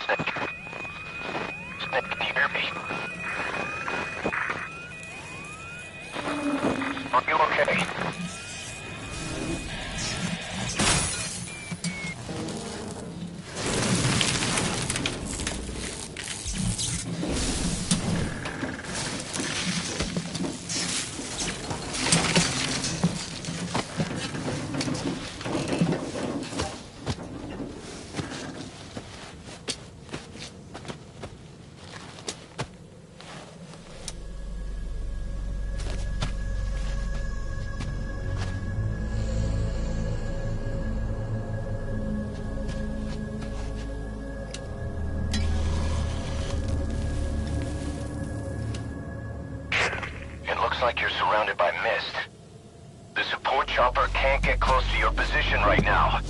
Snake. Snake, can you hear me? Are you okay? Looks like you're surrounded by mist. The support chopper can't get close to your position right now.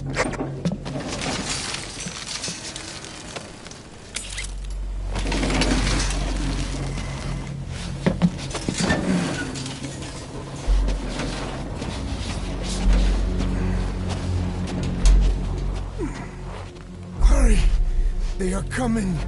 Hurry! They are coming!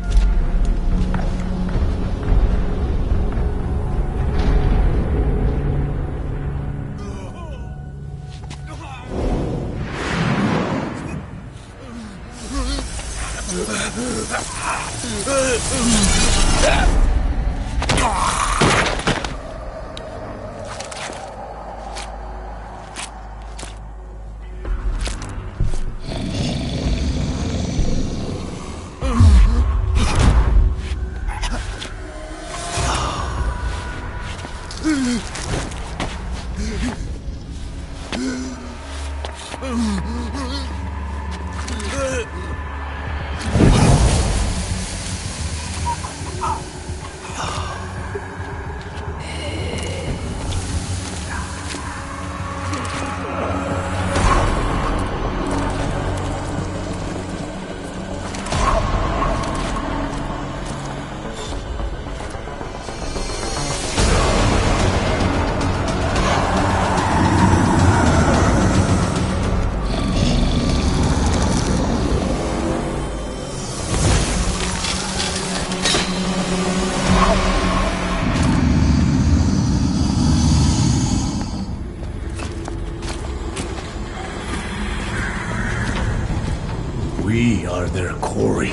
We are their quarry.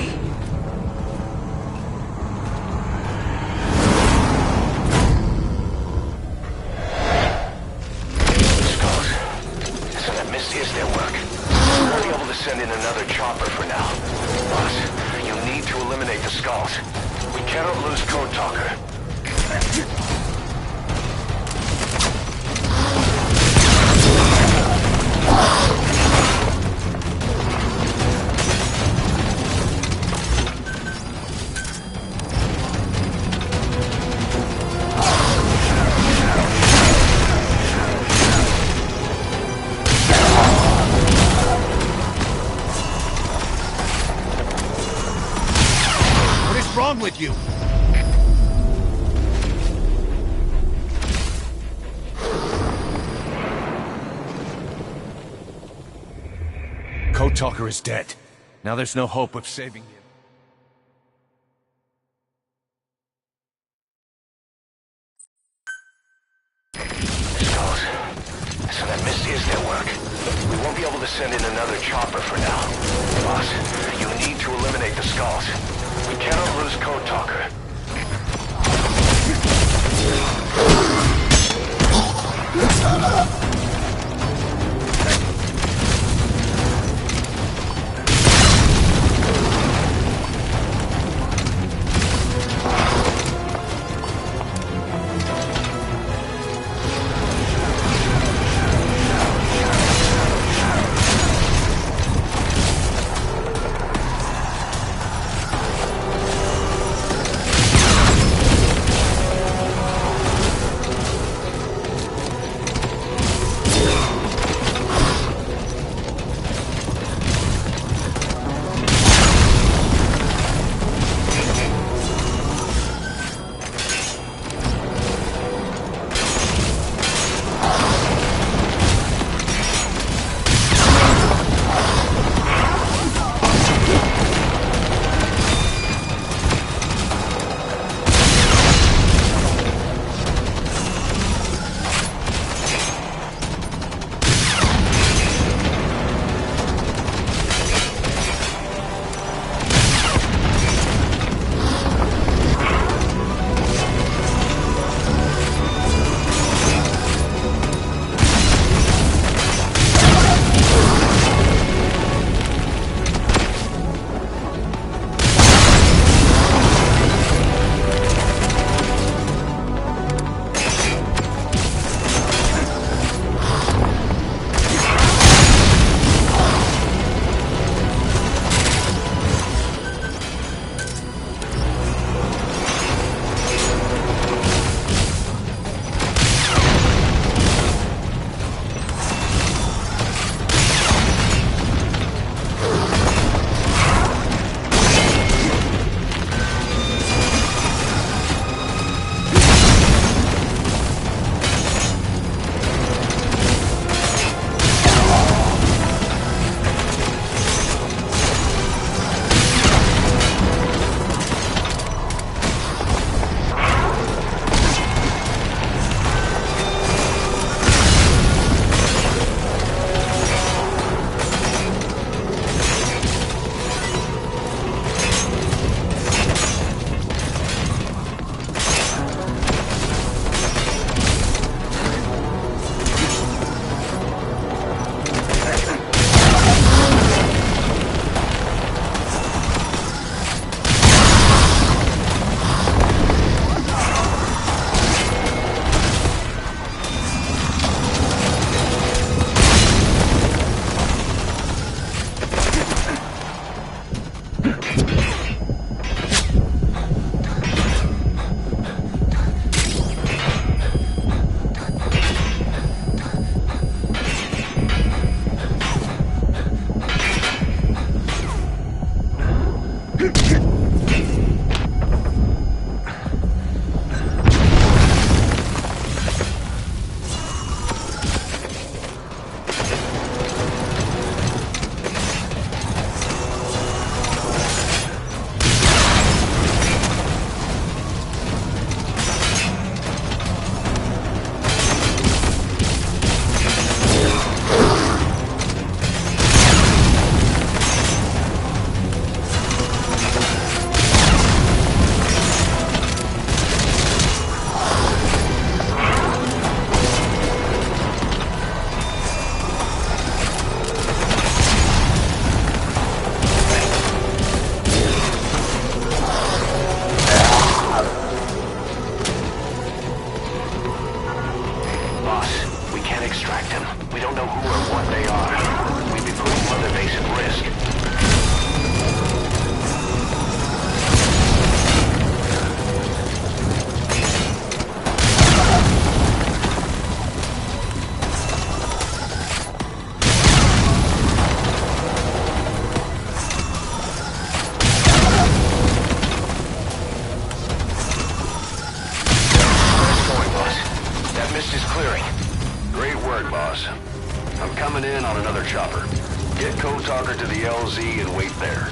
Skulls. So that Misty is their work. We'll be able to send in another chopper for now. Boss, you need to eliminate the skulls. We cannot lose Code Talker. What's wrong with you? Code Talker is dead. Now there's no hope of saving him. Skulls. So that Misty is their work. We won't be able to send in another chopper for now. Boss, you need to eliminate the skulls. We cannot lose Code Talker. coming in on another chopper. Get Code Talker to the LZ and wait there.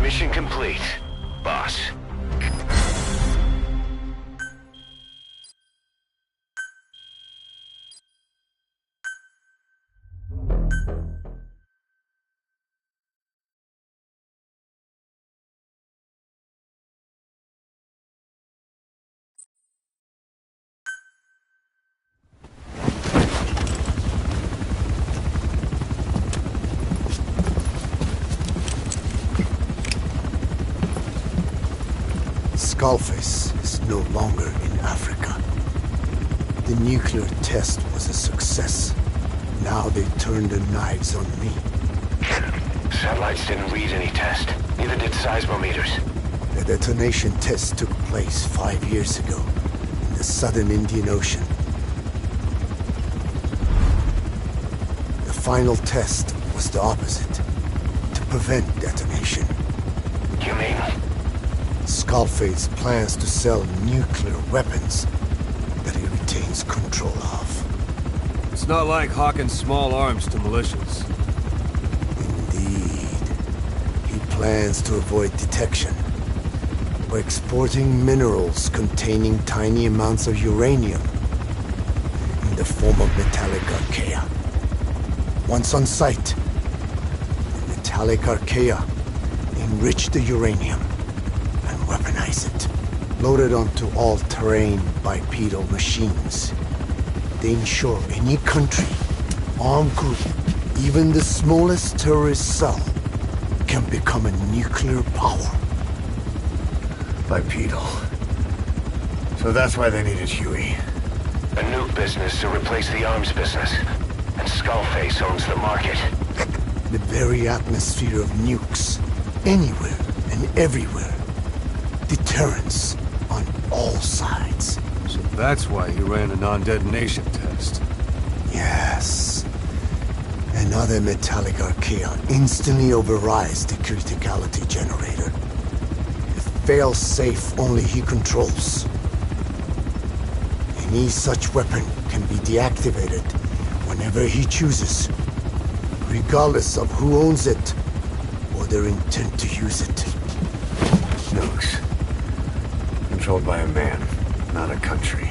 Mission complete, boss. Skullface is no longer in Africa. The nuclear test was a success. Now they turned their knives on me. Satellites didn't read any test. Neither did seismometers. The detonation test took place 5 years ago in the southern Indian Ocean. The final test was the opposite, to prevent detonation. You mean? Skullface plans to sell nuclear weapons that he retains control of. It's not like hawking small arms to militias. Indeed. He plans to avoid detection by exporting minerals containing tiny amounts of uranium in the form of metallic archaea. Once on site, the metallic archaea enrich the uranium and weaponize it. Loaded onto all-terrain bipedal machines. They ensure any country, armed group, even the smallest terrorist cell, can become a nuclear power. Bipedal. So that's why they needed Huey. A nuke business to replace the arms business. And Skullface owns the market. The very atmosphere of nukes, anywhere and everywhere. Deterrence on all sides. So that's why he ran a non-detonation test. Yes. Another metallic archaea instantly overrides the criticality generator. It fails safe only he controls. Any such weapon can be deactivated whenever he chooses, regardless of who owns it or their intent to use it. Nukes. Controlled by a man, not a country.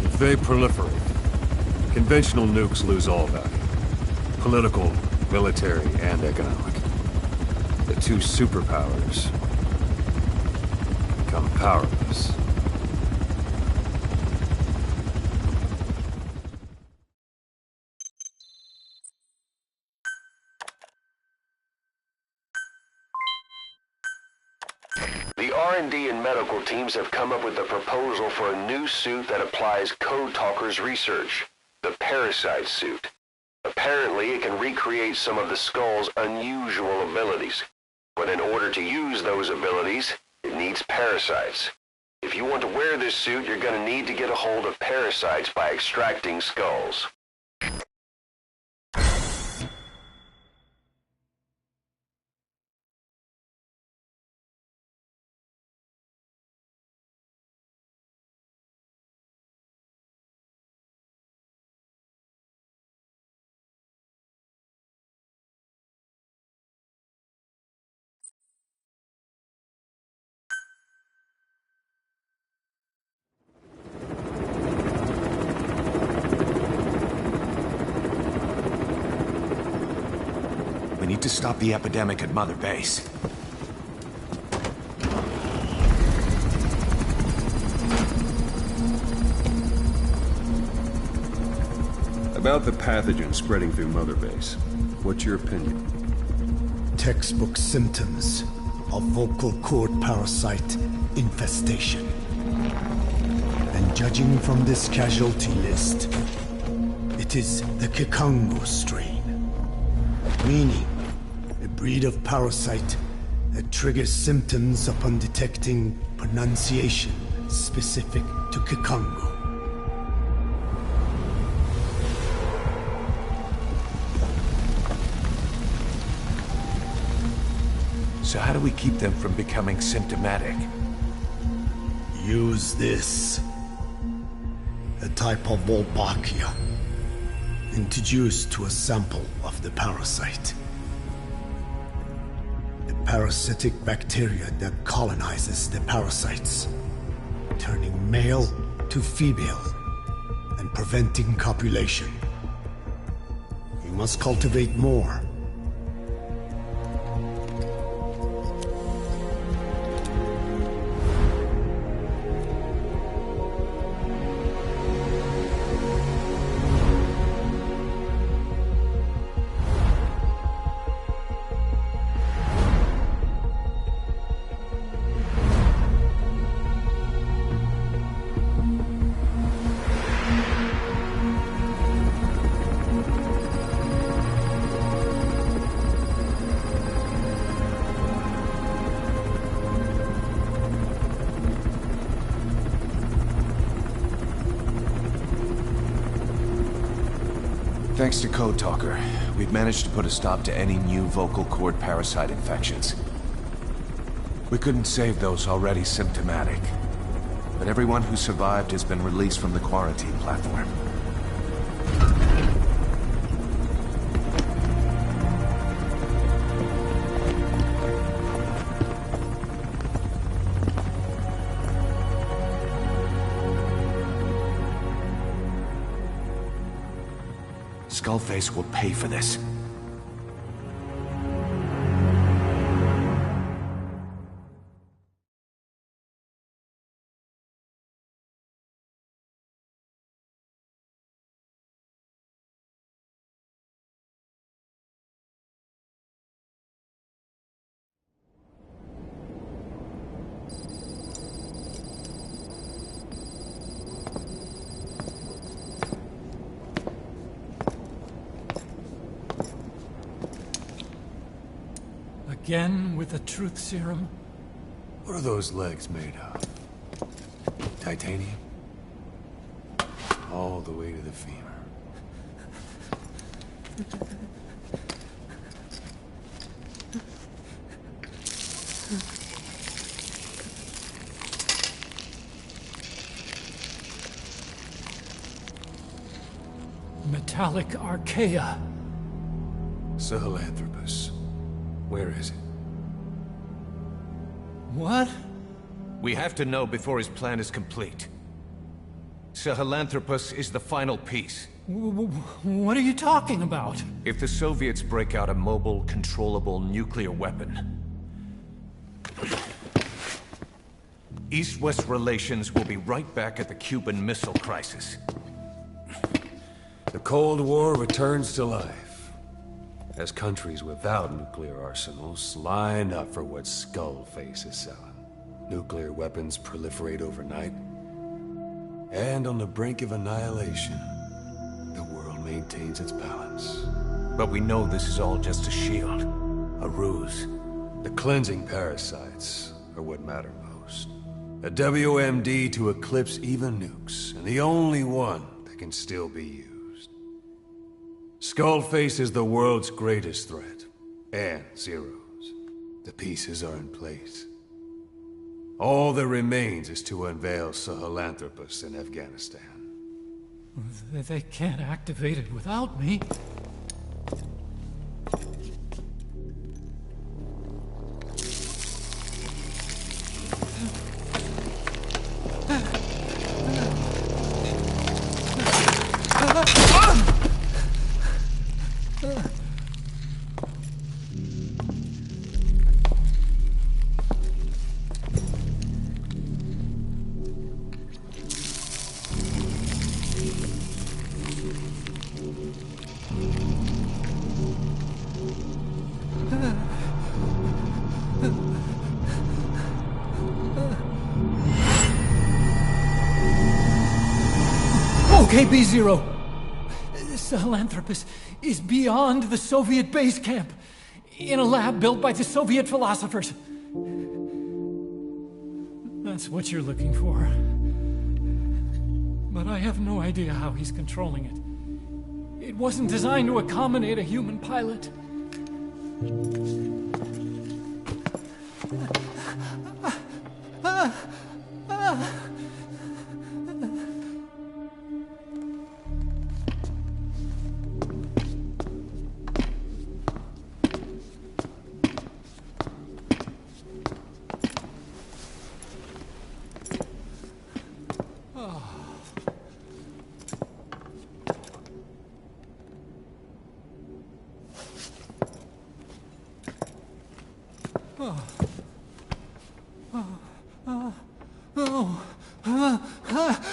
If they proliferate, conventional nukes lose all value. Political, military, and economic. The two superpowers become powerless. The R&D and medical teams have come up with a proposal for a new suit that applies Code Talker's research, the Parasite suit. Apparently, it can recreate some of the Skull's unusual abilities. But in order to use those abilities, it needs parasites. If you want to wear this suit, you're going to need to get a hold of parasites by extracting skulls. need to stop the epidemic at Mother Base. About the pathogen spreading through Mother Base, what's your opinion? Textbook symptoms of vocal cord parasite infestation. And judging from this casualty list, it is the Kikongo strain. Meaning, a breed of parasite that triggers symptoms upon detecting pronunciation specific to Kikongo. So how do we keep them from becoming symptomatic? Use this. A type of Wolbachia, introduced to a sample of the parasite. A parasitic bacteria that colonizes the parasites, turning male to female and preventing copulation. We must cultivate more. Thanks to Code Talker, we've managed to put a stop to any new vocal cord parasite infections. We couldn't save those already symptomatic, but everyone who survived has been released from the quarantine platform. Skullface will pay for this. Again with the truth serum? What are those legs made of? Titanium? All the way to the femur. Metallic archaea. Sahelanthropus. Where is it? What? We have to know before his plan is complete. Sahelanthropus is the final piece. What are you talking about? If the Soviets break out a mobile, controllable nuclear weapon, East-West relations will be right back at the Cuban Missile Crisis. The Cold War returns to life, as countries without nuclear arsenals line up for what Skullface is selling. Nuclear weapons proliferate overnight, and on the brink of annihilation, the world maintains its balance. But we know this is all just a shield, a ruse. The cleansing parasites are what matter most. A WMD to eclipse even nukes, and the only one that can still be used. Skullface is the world's greatest threat, and Zero's. The pieces are in place. All that remains is to unveil Sahelanthropus in Afghanistan. They can't activate it without me. OKB-0. Sahelanthropus is beyond the Soviet base camp, in a lab built by the Soviet philosophers. That's what you're looking for. But I have no idea how he's controlling it. It wasn't designed to accommodate a human pilot.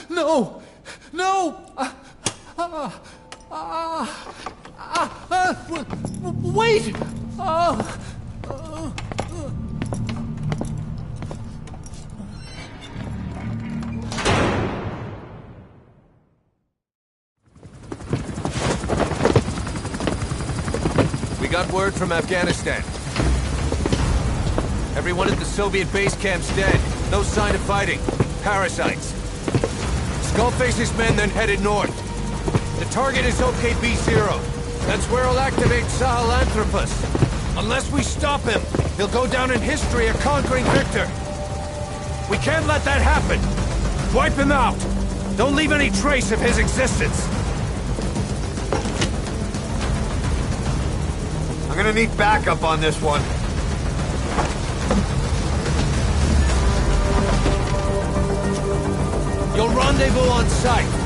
No! No! Wait! We got word from Afghanistan. Everyone at the Soviet base camp's dead. No sign of fighting. Parasites. Skullface's men then headed north. The target is OKB-0. That's where he'll activate Sahelanthropus. Unless we stop him, he'll go down in history a conquering victor. We can't let that happen. Wipe him out. Don't leave any trace of his existence. I'm gonna need backup on this one. You'll rendezvous on site.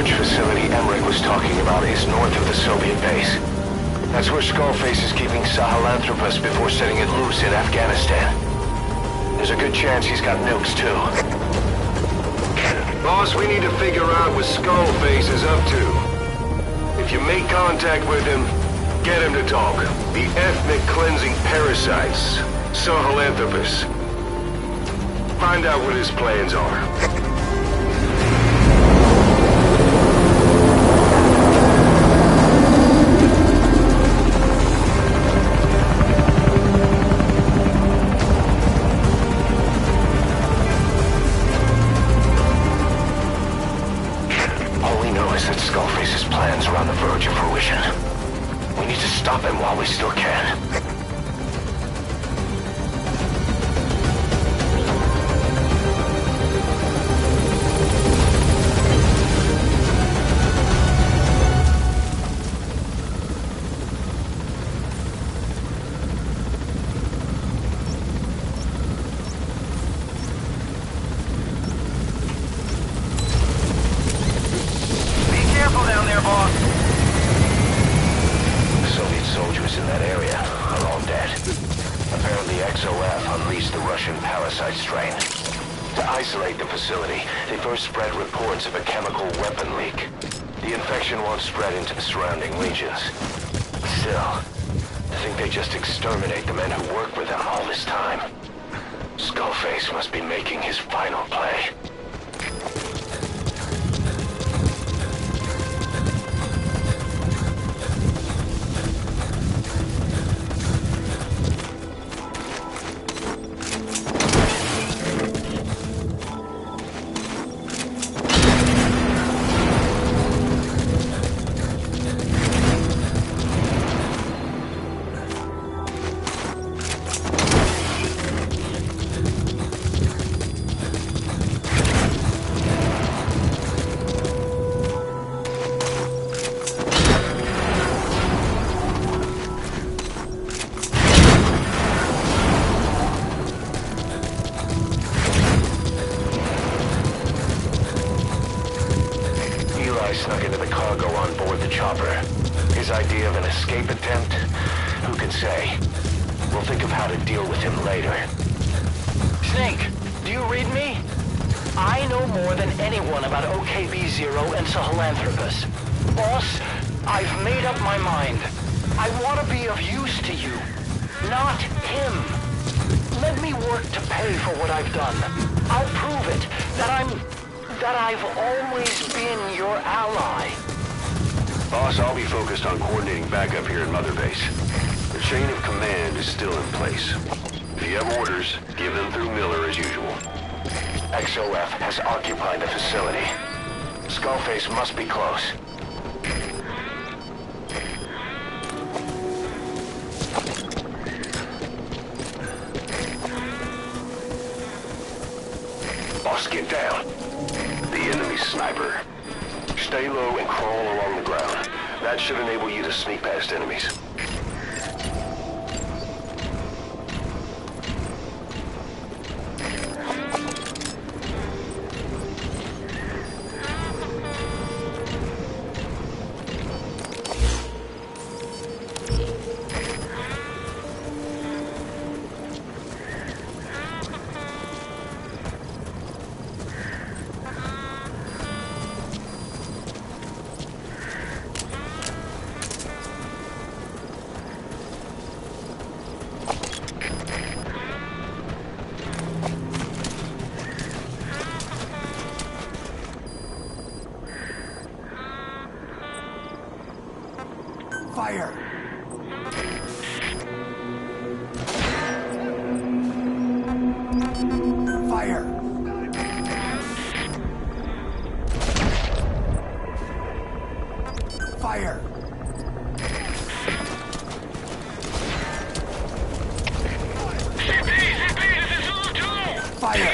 research facility Emmerich was talking about is north of the Soviet base. That's where Skullface is keeping Sahelanthropus before setting it loose in Afghanistan. There's a good chance he's got nukes, too. Boss, we need to figure out what Skullface is up to. If you make contact with him, get him to talk. The ethnic cleansing parasites, Sahelanthropus. Find out what his plans are. All we know is that Skullface's plans are on the verge of fruition. We need to stop him while we still can. Spread reports of a chemical weapon leak. The infection won't spread into the surrounding regions. Still, I think they just exterminate the men who work with them all this time. Skullface must be making his final play. Snuck into the cargo on board the chopper. His idea of an escape attempt? Who can say? We'll think of how to deal with him later. Snake, do you read me? I know more than anyone about OKB-0 and Sahelanthropus. Boss, I've made up my mind. I want to be of use to you, not him. Let me work to pay for what I've done. I'll prove it, that I've always been your ally. Boss, I'll be focused on coordinating backup here at Mother Base. The chain of command is still in place. If you have orders, give them through Miller as usual. XOF has occupied the facility. Skullface must be close. Boss, get down. The enemy sniper. Stay low and crawl along the ground. That should enable you to sneak past enemies. Fire! Fire! Fire! Fire!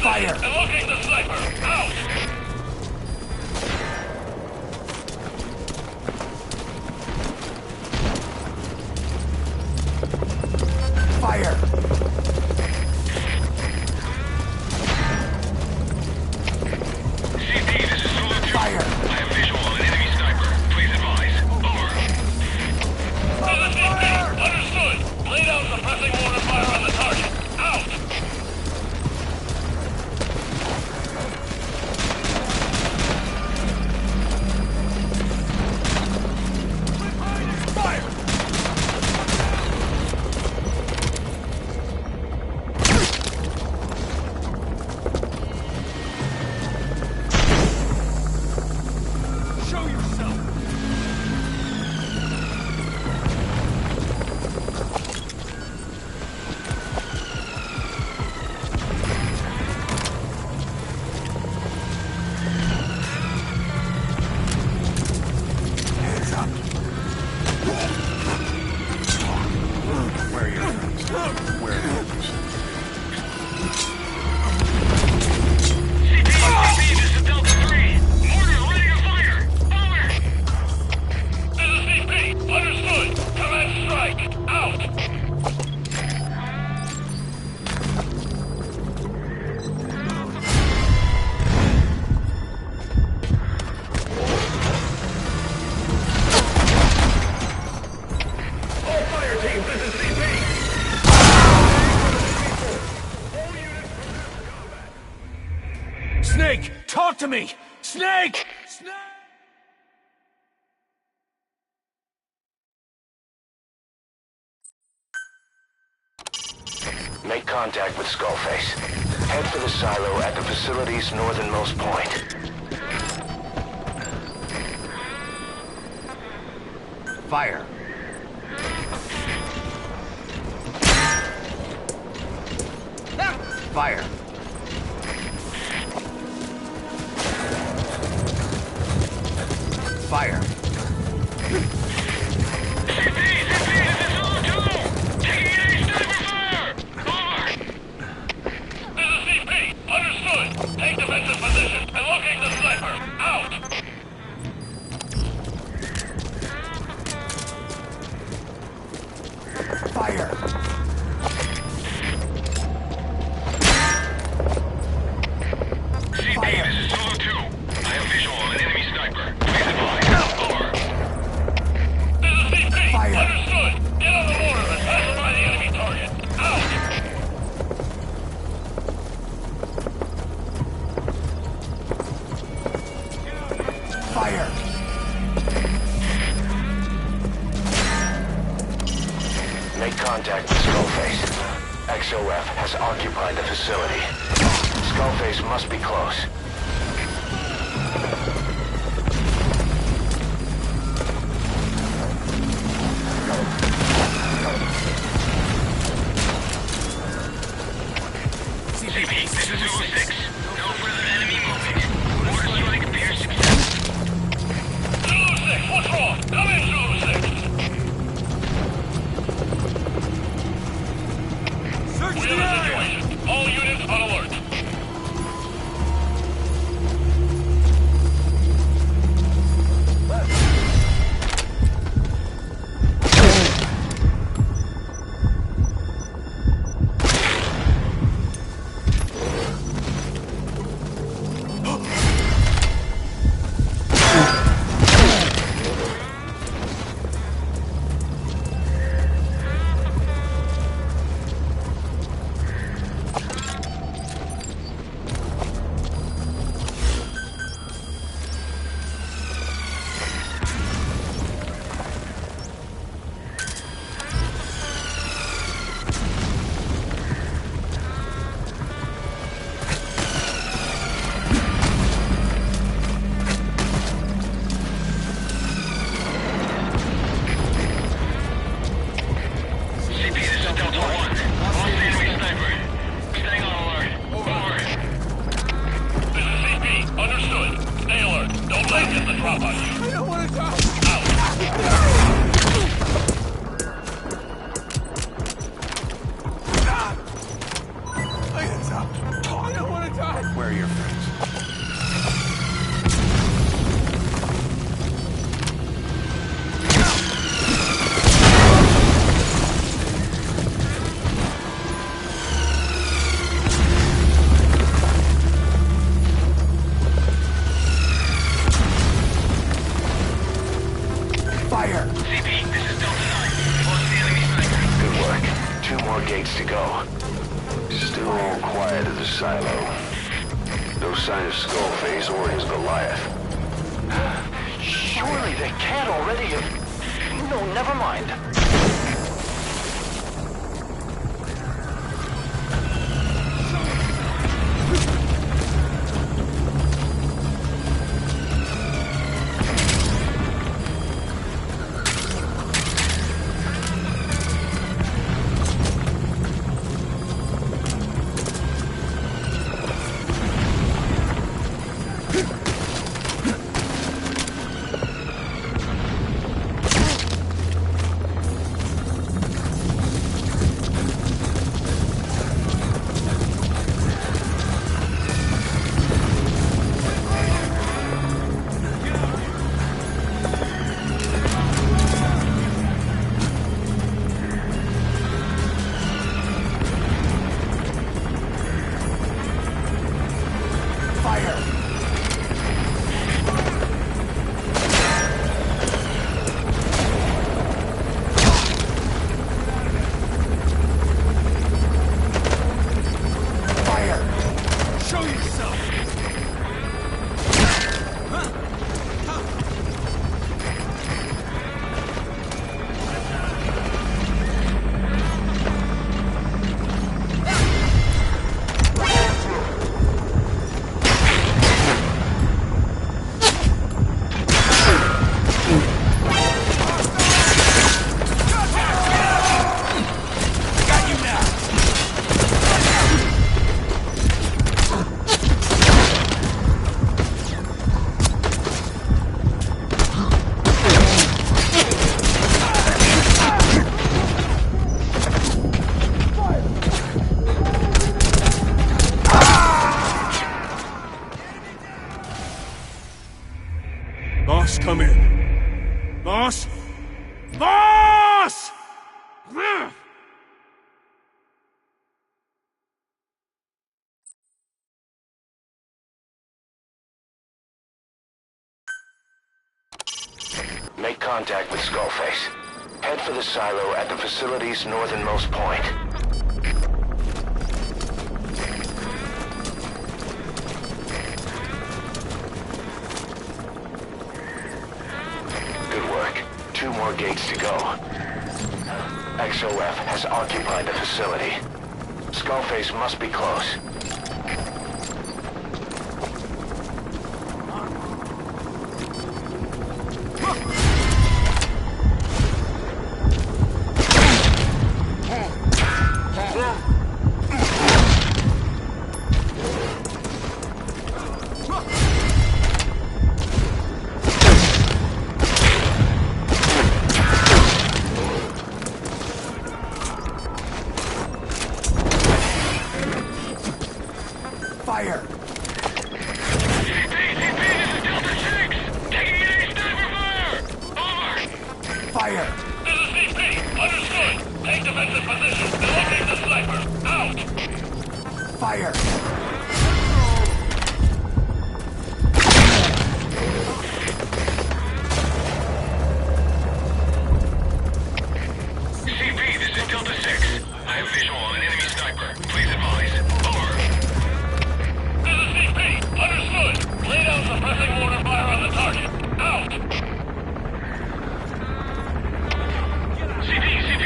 Fire! Locate the sniper! Out! Fire! Snake! Talk to me! Snake! Snake! Make contact with Skullface. Head for the silo at the facility's northernmost point. Fire! Fire! Fire! Take defensive position and locate the sniper. Out! Fire! CP, this is Zulu 2. I have visual on an enemy sniper. Please advise. Over. This is CP. Fire. Understood. Get on the mortar and pacify the enemy target. Out! Fire! Make contact with Skullface. XOF has occupied the facility. Skullface must be close. CP, this is Zulu 6. No further enemy movement. Mortar strike appears successful. Zulu 6, what's wrong? Come in, Zulu 6. Search We the have a area! situation. All units on alert. Where are your friends? Fire! CP, this is Delta 9. Lost the enemy sniper. Good work. 2 more gates to go. Still all quiet at the silo. No sign of Skullface or his Goliath. Surely they can't already have... No, never mind. come in. Boss? Boss! Make contact with Skullface. Head for the silo at the facility's northernmost point. Good work. 2 more gates to go. XOF has occupied the facility. Skullface must be close. Fire! Fire! This is CP. Understood. Take defensive position. Locate the sniper. Out. Fire! CP, this is Delta 6. I have visual on an enemy sniper. Please advise. Over. This is CP. Understood. Lay down suppressing mortar fire on the target. Out. CP, this is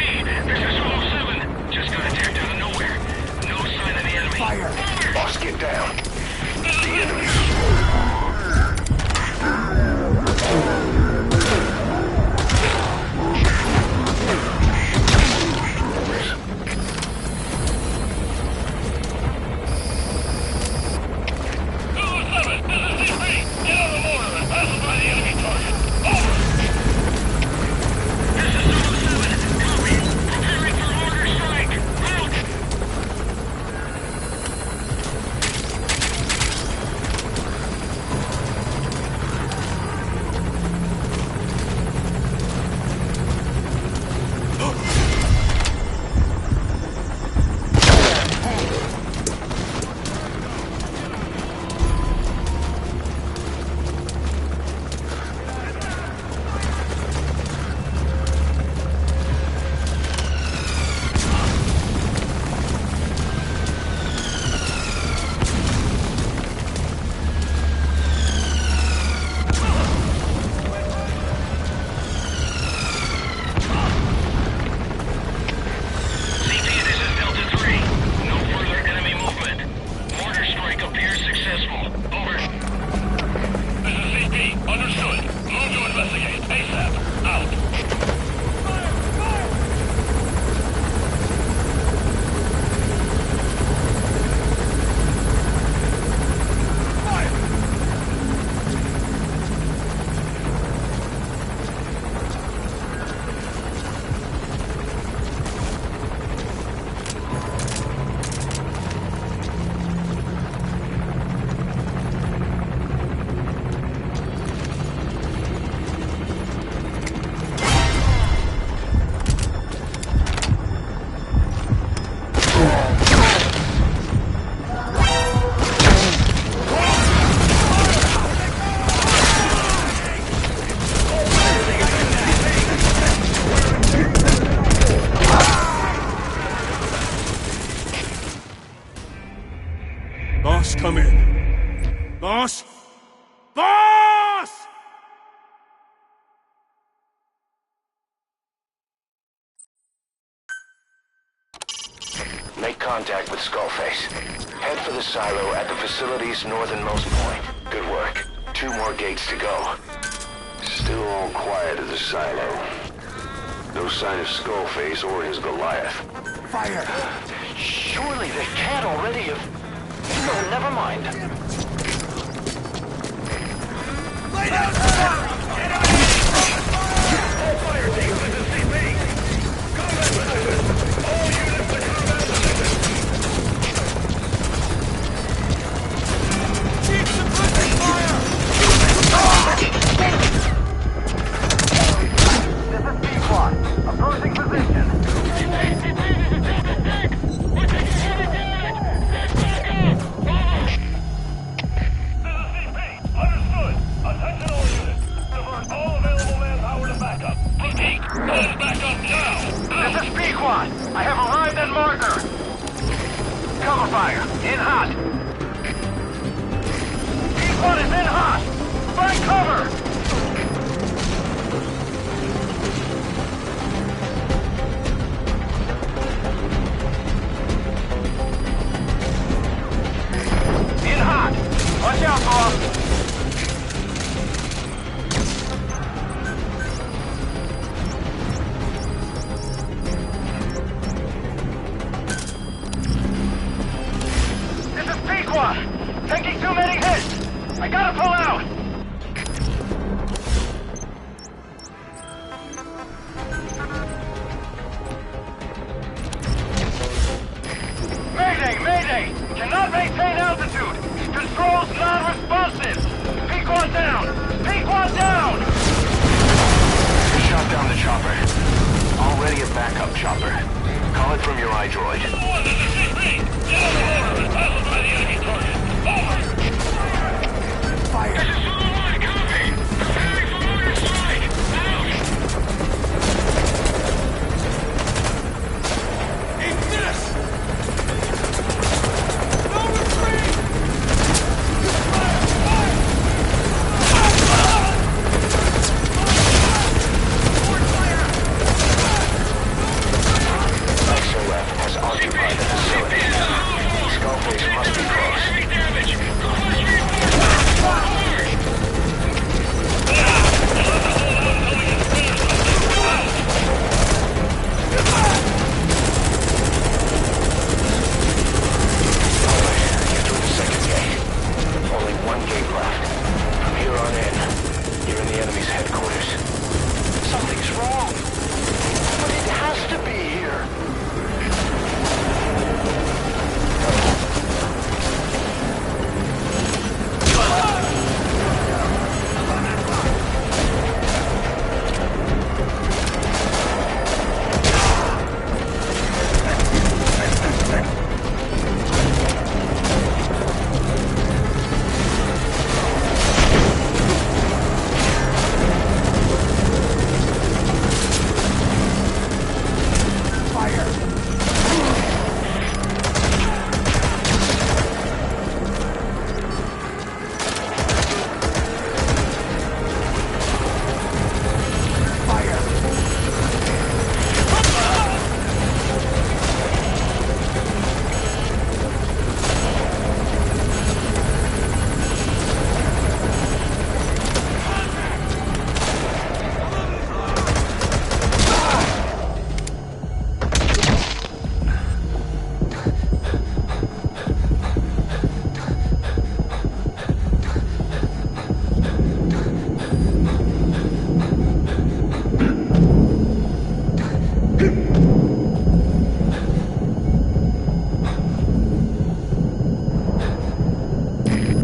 207. Just got attacked out of nowhere. No sign of the enemy. Fire! Boss, get down. The enemy. Boss, come in. Boss? Boss! Make contact with Skullface. Head for the silo at the facility's northernmost point. Good work. 2 more gates to go. Still all quiet at the silo. No sign of Skullface or his Goliath. Fire! Surely they can't already have... No, never mind. Lay down! All fire teams, this is CP. Combat position. All units to combat position. Keep suppressing fire! hot! P1 is in hot! Find cover! In hot! Watch out, boss! Taking too many hits! I gotta pull out! Mayday! Mayday! Cannot maintain altitude! Controls non-responsive! Peak one down! Peak one down! Shot down the chopper. Already a backup chopper. Call it from your iDroid. Get on the water and pass it by the enemy target! Fire! This is Solomon, copy! Preparing for mortar strike! Out! Eat this! No retreat! XOF has occupied the facility. Skullface must be close. Heavy damage! Close reinforcements! Get through the second gate. Only one gate left. From here on in, you're in the enemy's headquarters. Something's wrong. But it has to be here.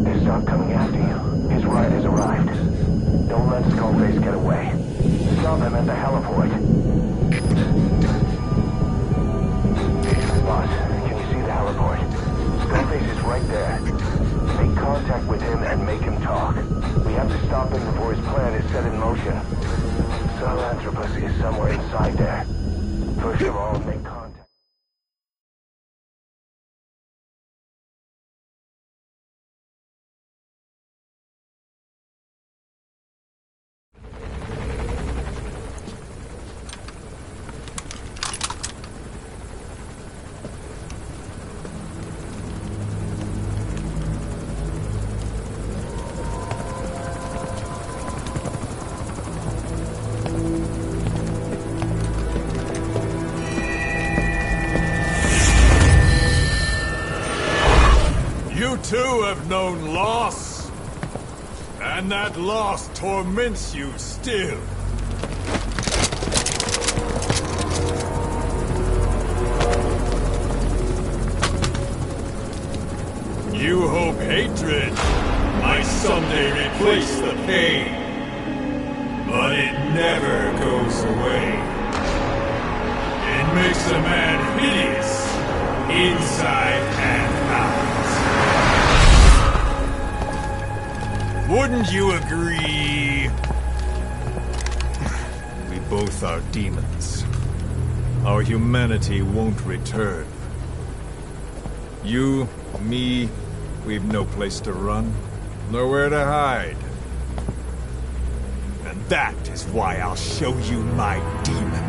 They stop coming after you. His ride has arrived. Don't let Skullface get away. Stop him at the heliport. Boss, can you see the heliport? Skullface is right there. Make contact with him and make him talk. We have to stop him before his plan is set in motion. Sahelanthropus is somewhere inside there. First of all, make contact. You too have known loss, and that loss torments you still. You hope hatred might someday replace the pain, but it never goes away. It makes a man hideous, inside and out. Wouldn't you agree? We both are demons. Our humanity won't return. You Me, we've no place to run, nowhere to hide. And that is why I'll show you my demon.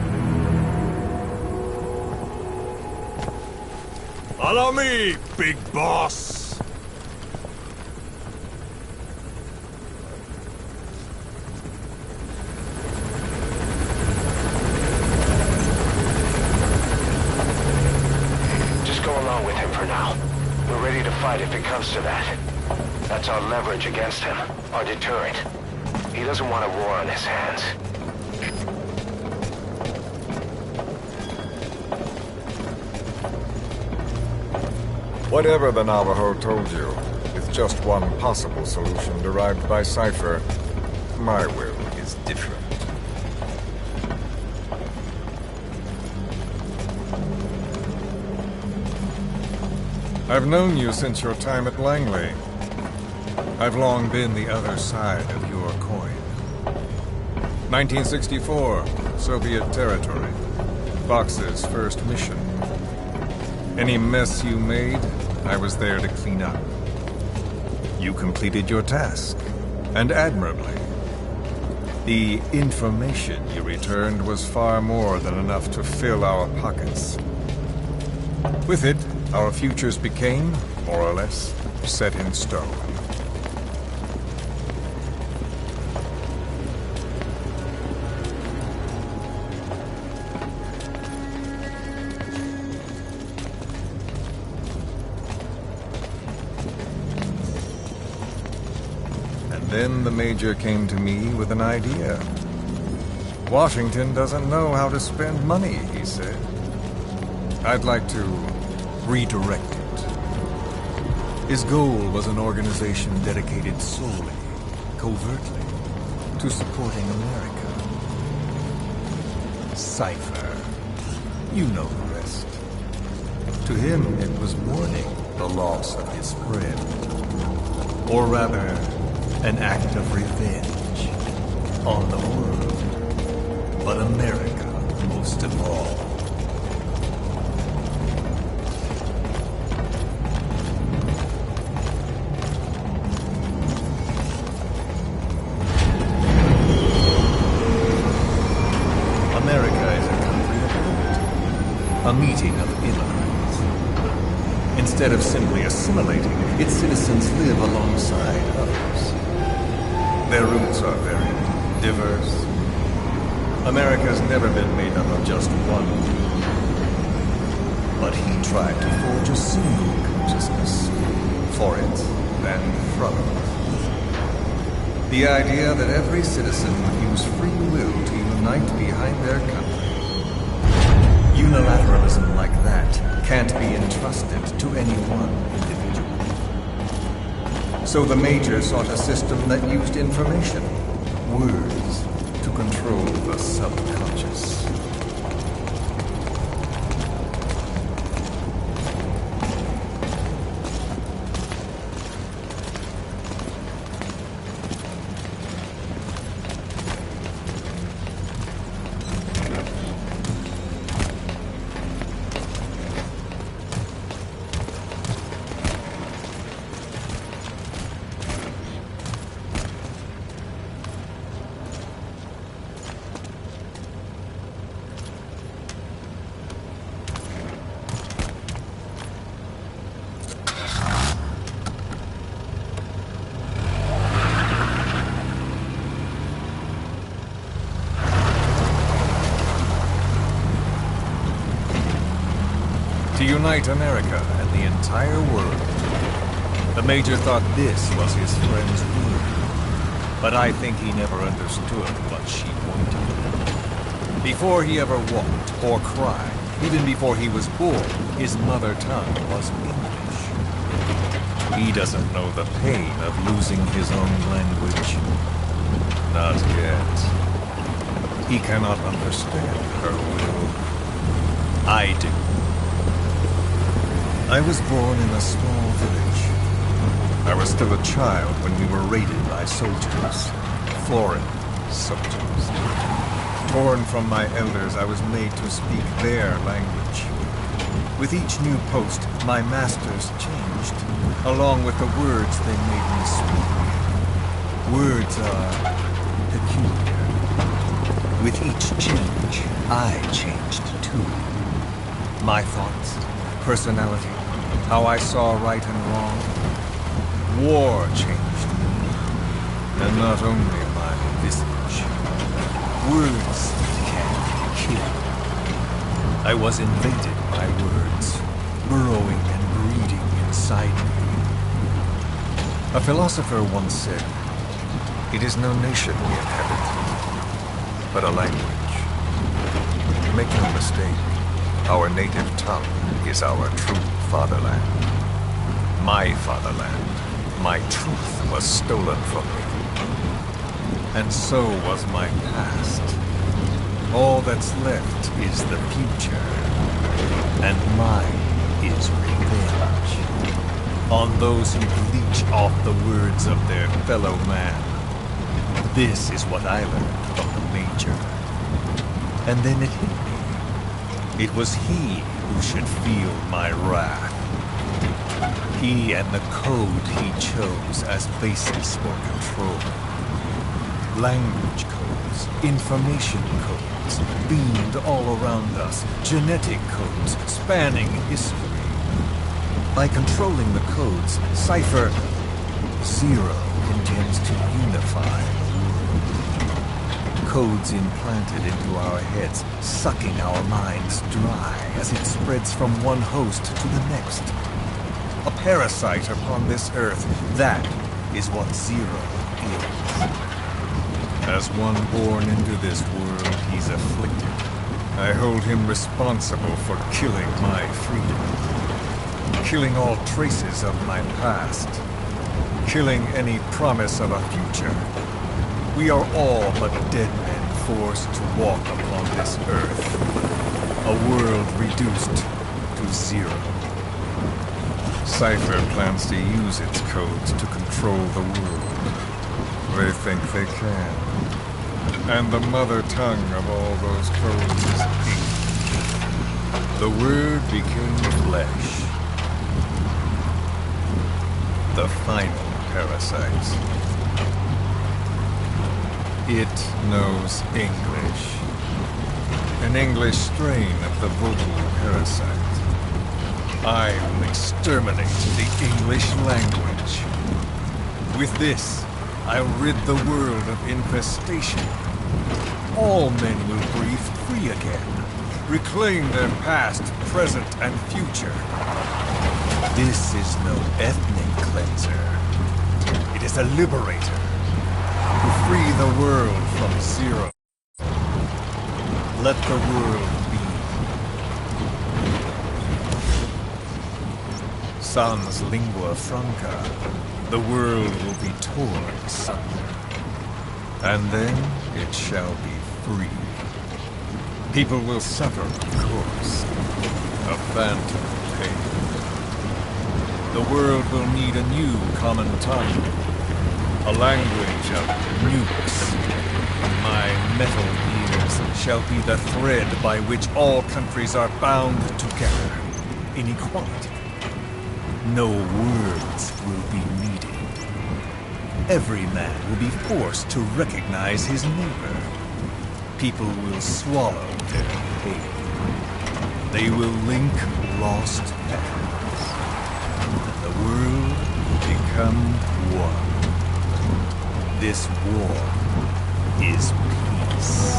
Follow me, big boss! With him for now. We're ready to fight if it comes to that. That's our leverage against him, our deterrent. He doesn't want a war on his hands. Whatever the Navajo told you is just one possible solution derived by Cypher. My will is different. I've known you since your time at Langley. I've long been the other side of your coin. 1964, Soviet territory. Fox's first mission. Any mess you made, I was there to clean up. You completed your task, and admirably. The information you returned was far more than enough to fill our pockets. With it, our futures became, more or less, set in stone. And then the Major came to me with an idea. Washington doesn't know how to spend money, he said. I'd like to redirect it. His goal was an organization dedicated solely, covertly, to supporting America. Cypher. You know the rest. To him, it was mourning the loss of his friend. Or rather, an act of revenge on the world. But America, most of all. A meeting of immigrants. Instead of simply assimilating, its citizens live alongside others. Their roots are very diverse. America's never been made up of just one group. But he tried to forge a single consciousness, for it and from it. The idea that every citizen would use free will to unite behind their country. Unilateralism like that can't be entrusted to any one individual. So the Major sought a system that used information, words, to control the subconscious. To unite America and the entire world. The Major thought this was his friend's will. But I think he never understood what she wanted. Before he ever walked or cried, even before he was born, his mother tongue was English. He doesn't know the pain of losing his own language. Not yet. He cannot understand her will. I do. I was born in a small village. I was still a child when we were raided by soldiers. Foreign soldiers. Torn from my elders, I was made to speak their language. With each new post, my masters changed. changed, along with the words they made me speak. Words are peculiar. With each change, I changed too. My thoughts, personality, how I saw right and wrong. War changed me, and not only my visage. Words can kill. I was invaded by words, burrowing and breeding inside me. A philosopher once said, "It is no nation we inhabit, but a language." Make no mistake, our native tongue is our true fatherland. My fatherland, my truth was stolen from me. And so was my past. All that's left is the future. And mine is revenge. On those who leech off the words of their fellow man. This is what I learned from the Major. And then it hit me. It was he who should feel my wrath. He and the code he chose as basis for control. Language codes, information codes, beamed all around us, genetic codes spanning history. By controlling the codes, Cypher Zero intends to unify the world. Codes implanted into our heads, sucking our minds dry as it spreads from one host to the next. A parasite upon this earth, that is what Zero is. As one born into this world, he's afflicted. I hold him responsible for killing my freedom. Killing all traces of my past. Killing any promise of a future. We are all but dead men forced to walk upon this earth. A world reduced to zero. Cypher plans to use its codes to control the world. They think they can. And the mother tongue of all those codes is ink. The word became flesh. The final parasites. It knows English. An English strain of the vocal parasite. I will exterminate the English language. With this, I'll rid the world of infestation. All men will breathe free again. Reclaim their past, present, and future. This is no ethnic cleanser. It is a liberator. To free the world from zero. Let the world be. Sans lingua franca, the world will be torn asunder. And then it shall be free. People will suffer, of course. A phantom pain. The world will need a new common tongue. A language of nukes. My metal gears shall be the thread by which all countries are bound together in equality. No words will be needed. Every man will be forced to recognize his neighbor. People will swallow their pain. They will link lost paths. And the world will become one. This war is peace.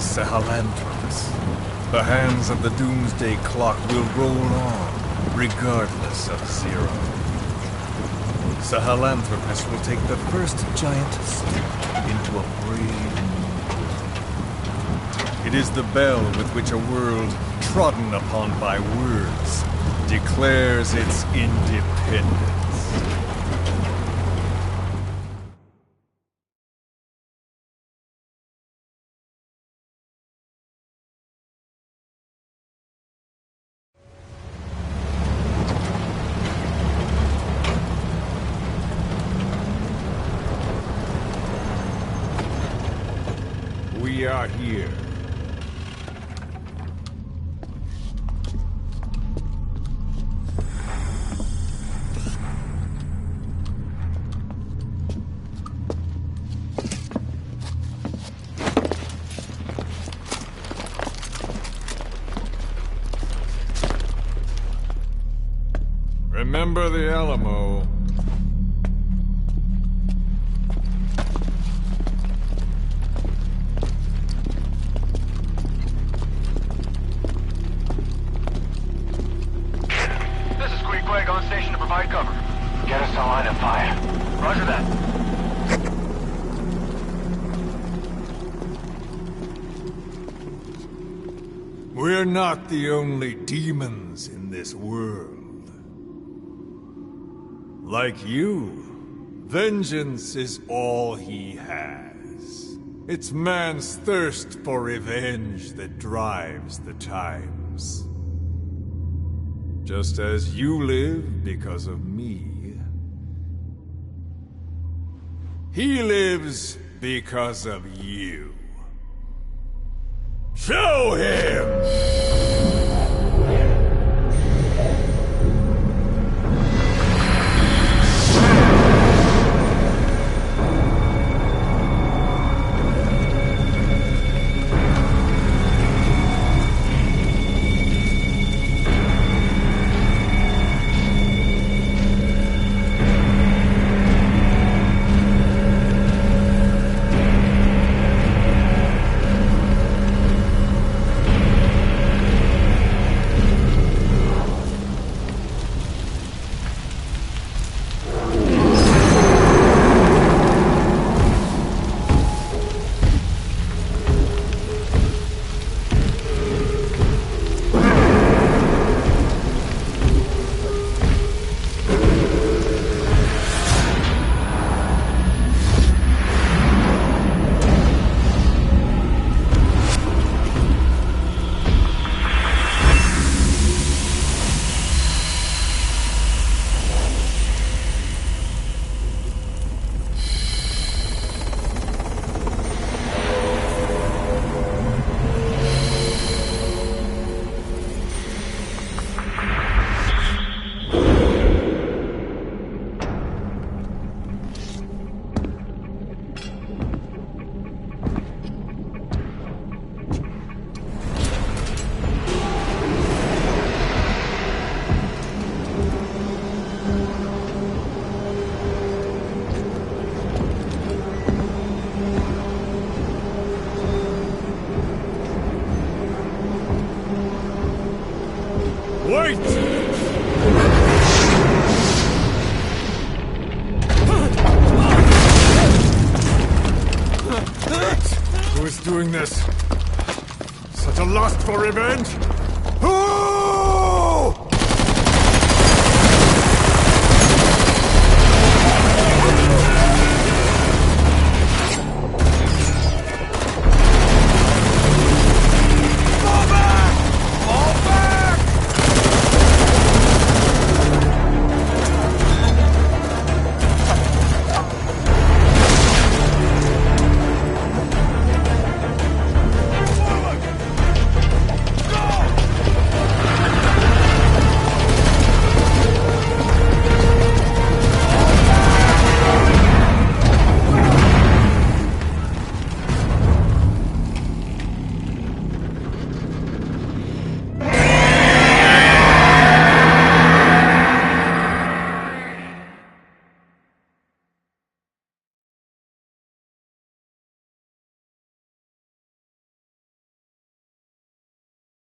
is Sahelanthropus. The hands of the Doomsday Clock will roll on, regardless of Zero. Sahelanthropus will take the first giant step into a brave new world. It is the bell with which a world trodden upon by words declares its independence. We are here. Remember the Alamo. On station to provide cover. Get us a line of fire. Roger that. We're not the only demons in this world. Like you, vengeance is all he has. It's man's thirst for revenge that drives the times. Just as you live because of me, he lives because of you. Show him! Wait! Who is doing this? Such a lust for revenge?